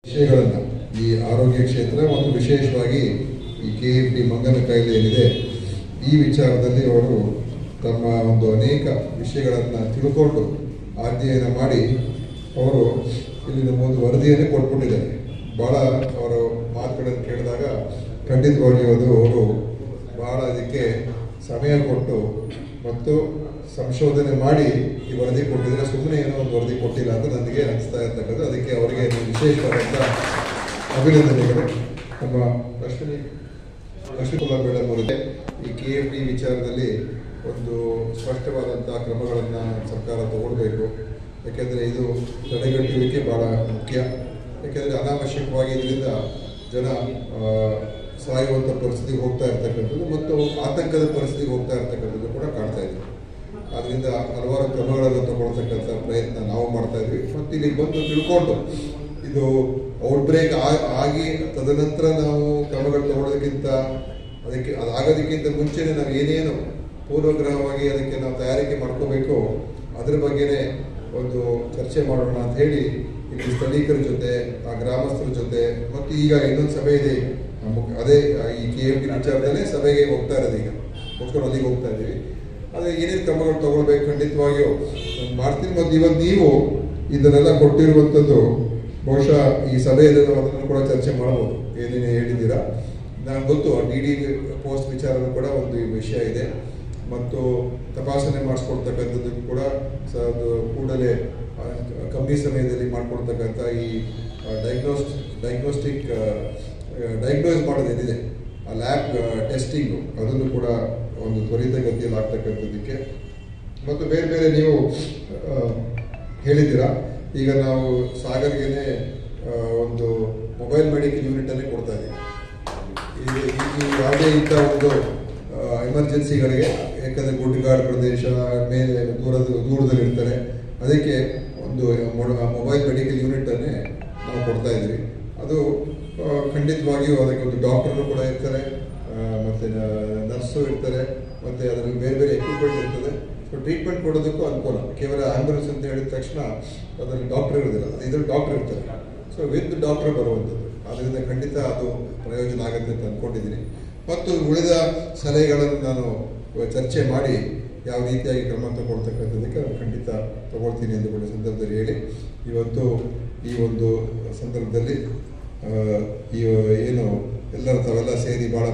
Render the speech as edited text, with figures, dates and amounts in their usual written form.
ವಿಷಯಗಳನ್ನು ಈ ಆರೋಗ್ಯ ಕ್ಷೇತ್ರ ಮತ್ತು ವಿಶೇಷವಾಗಿ ಈ KFD ಮಂಗನ ಕಾಯಿಲೆ ಏನಿದೆ ಈ ವಿಚಾರದಲ್ಲಿ ಅವರು ತಮ್ಮ ಒಂದು ಅನೇಕ ವಿಷಯಗಳನ್ನು ತಿಳ್ಕೊಂಡು ಅಧ್ಯಯನ ಮಾಡಿ ಅವರು ಇಲ್ಲಿನ ಒಂದು ವರದಿಯನ್ನು ಕೊಟ್ಬಿಟ್ಟಿದ್ದಾರೆ. ಭಾಳ ಅವರ ಮಾತುಗಳನ್ನು ಕೇಳಿದಾಗ ಖಂಡಿತವಾಗಿಯೂ ಅವರು ಭಾಳ ಅದಕ್ಕೆ ಸಮಯ ಕೊಟ್ಟು ಮತ್ತು ಸಂಶೋಧನೆ ಮಾಡಿ ಈ ವರದಿ ಕೊಟ್ಟಿದ್ದಾರೆ. ಸುಮ್ಮನೆ ಏನೋ ಒಂದು ವರದಿ ಕೊಟ್ಟಿಲ್ಲ ಅಂತ ನನಗೆ ಅನಿಸ್ತಾ ಇರ್ತಕ್ಕಂಥ. ಅದಕ್ಕೆ ಅವರಿಗೆ ವಿಶೇಷವಾದಂಥ ಅಭಿನಂದನೆಗಳು. ನಮ್ಮ ಅಶ್ವಿನಿ ಮೇಡಮ್ ಅವರಿಗೆ ಈ KFD ವಿಚಾರದಲ್ಲಿ ಒಂದು ಸ್ಪಷ್ಟವಾದಂಥ ಕ್ರಮಗಳನ್ನು ಸರ್ಕಾರ ತಗೊಳ್ಬೇಕು. ಯಾಕೆಂದರೆ ಇದು ತಡೆಗಟ್ಟುವಿಕೆ ಭಾಳ ಮುಖ್ಯ. ಯಾಕೆಂದರೆ ಅನಾವಶ್ಯಕವಾಗಿ ಇದರಿಂದ ಜನ ಸಾಯುವಂಥ ಪರಿಸ್ಥಿತಿಗೆ ಹೋಗ್ತಾ ಇರ್ತಕ್ಕಂಥದ್ದು ಮತ್ತು ಆತಂಕದ ಪರಿಸ್ಥಿತಿಗೆ ಹೋಗ್ತಾ ಇರ್ತಕ್ಕಂಥದ್ದು ಕೂಡ ಕಾಣ್ತಾ ಇದ್ವಿ. ಆದ್ದರಿಂದ ಹಲವಾರು ಕ್ರಮಗಳನ್ನು ತಗೊಳ್ತಕ್ಕಂಥ ಪ್ರಯತ್ನ ನಾವು ಮಾಡ್ತಾ ಇದ್ವಿ. ಮತ್ತು ಇಲ್ಲಿ ಬಂದು ತಿಳ್ಕೊಂಡು ಇದು ಔಟ್ಬ್ರೇಕ್ ಆಗಿ ತದನಂತರ ನಾವು ಕ್ರಮಗಳು ತಗೊಳ್ಳೋದಕ್ಕಿಂತ ಅದಾಗೋದಕ್ಕಿಂತ ಮುಂಚೆನೇ ನಾವು ಏನೇನು ಪೂರ್ವಗ್ರಹವಾಗಿ ಅದಕ್ಕೆ ನಾವು ತಯಾರಿಕೆ ಮಾಡ್ಕೋಬೇಕು ಅದ್ರ ಬಗ್ಗೆನೇ ಒಂದು ಚರ್ಚೆ ಮಾಡೋಣ ಅಂತ ಹೇಳಿ ಇಲ್ಲಿ ಸ್ಥಳೀಕರ ಜೊತೆ ಆ ಗ್ರಾಮಸ್ಥರ ಜೊತೆ ಮತ್ತು ಈಗ ಇನ್ನೊಂದು ಸಭೆ ಇದೆ. ಅದೇ ಈ KFD ವಿಚಾರದಲ್ಲೇ ಸಭೆಗೆ ಹೋಗ್ತಾ ಇರೋದು. ಈಗ ಮುಗಿಸ್ಕೊಂಡು ಅಲ್ಲಿಗೆ ಹೋಗ್ತಾ ಇದ್ದೀವಿ. ಆದರೆ ಏನೇನು ಕ್ರಮಗಳು ತಗೊಳ್ಬೇಕು ಖಂಡಿತವಾಗಿಯೂ ಮಾಡ್ತೀನಿ. ಮತ್ತು ಇವತ್ತು ನೀವು ಇದನ್ನೆಲ್ಲ ಕೊಟ್ಟಿರುವಂಥದ್ದು ಬಹುಶಃ ಈ ಸಭೆಯಲ್ಲಿ ನಾವು ಅದನ್ನು ಕೂಡ ಚರ್ಚೆ ಮಾಡ್ಬೋದು. ಏನೇನು ಹೇಳಿದ್ದೀರಾ ನಾನು ಗೊತ್ತು. DD ಪೋಸ್ಟ್ ವಿಚಾರನೂ ಕೂಡ ಒಂದು ವಿಷಯ ಇದೆ ಮತ್ತು ತಪಾಸಣೆ ಮಾಡಿಸ್ಕೊಳ್ತಕ್ಕಂಥದ್ದು ಕೂಡ ಕೂಡಲೇ ಕಮ್ಮಿ ಸಮಯದಲ್ಲಿ ಮಾಡ್ಕೊಳ್ತಕ್ಕಂಥ ಈ ಡಯಾಗ್ನೋಸ್ ಮಾಡೋದೇನಿದೆ ಆ ಲ್ಯಾಬ್ ಟೆಸ್ಟಿಂಗು ಅದನ್ನು ಕೂಡ ಒಂದು ತ್ವರಿತಗತಿಯಲ್ಲಿ ಆಗ್ತಕ್ಕಂಥದ್ದಕ್ಕೆ ಮತ್ತು ಬೇರೆ ಬೇರೆ ನೀವು ಹೇಳಿದ್ದೀರಾ. ಈಗ ನಾವು ಸಾಗರ್ಗೆ ಒಂದು ಮೊಬೈಲ್ ಮೆಡಿಕಲ್ ಯೂನಿಟನ್ನೇ ಕೊಡ್ತಾ ಇದ್ದೀವಿ. ಈ ಯಾವುದೇ ಇಂಥ ಒಂದು ಎಮರ್ಜೆನ್ಸಿಗಳಿಗೆ, ಯಾಕಂದರೆ ಗುಡ್ಡಗಾಡು ಪ್ರದೇಶ ಮೇಲೆ ದೂರದಲ್ಲಿರ್ತಾರೆ, ಅದಕ್ಕೆ ಒಂದು ಮೊಬೈಲ್ ಮೆಡಿಕಲ್ ಯೂನಿಟನ್ನೇ ನಾವು ಕೊಡ್ತಾ ಇದ್ದೀವಿ. ಅದು ಖಂಡಿತವಾಗಿಯೂ ಅದಕ್ಕೆ ಒಂದು ಡಾಕ್ಟರು ಕೂಡ ಇರ್ತಾರೆ ಮತ್ತು ನರ್ಸು ಇರ್ತಾರೆ ಮತ್ತು ಅದರಲ್ಲಿ ಬೇರೆ ಬೇರೆ ಎಕ್ವಿಪ್ಮೆಂಟ್ ಇರ್ತದೆ. ಸೊ ಟ್ರೀಟ್ಮೆಂಟ್ ಕೊಡೋದಕ್ಕೂ ಅನುಕೂಲ. ಕೇವಲ ಆ್ಯಂಬುಲೆನ್ಸ್ ಅಂತ ಹೇಳಿದ ತಕ್ಷಣ ಅದರಲ್ಲಿ ಡಾಕ್ಟರ್ ಇರೋದಿಲ್ಲ, ಇದರಲ್ಲಿ ಡಾಕ್ಟರ್ ಇರ್ತಾರೆ. ಸೊ ವಿತ್ ಡಾಕ್ಟರ್ ಬರುವಂಥದ್ದು. ಆದ್ದರಿಂದ ಖಂಡಿತ ಅದು ಪ್ರಯೋಜನ ಆಗುತ್ತೆ ಅಂತ ಅಂದ್ಕೊಂಡಿದ್ದೀನಿ. ಮತ್ತು ಉಳಿದ ಸಲಹೆಗಳನ್ನು ನಾನು ಚರ್ಚೆ ಮಾಡಿ ಯಾವ ರೀತಿಯಾಗಿ ಕ್ರಮ ತಗೊಳ್ತಕ್ಕಂಥದ್ದಕ್ಕೆ ನಾನು ಖಂಡಿತ ತಗೊಳ್ತೀನಿ ಎಂದು ಕೂಡ ಸಂದರ್ಭದಲ್ಲಿ ಹೇಳಿ, ಇವತ್ತು ಈ ಒಂದು ಸಂದರ್ಭದಲ್ಲಿ ಏನು ಎಲ್ಲರೂ ತಾವೆಲ್ಲ ಸೇರಿ ಭಾಳ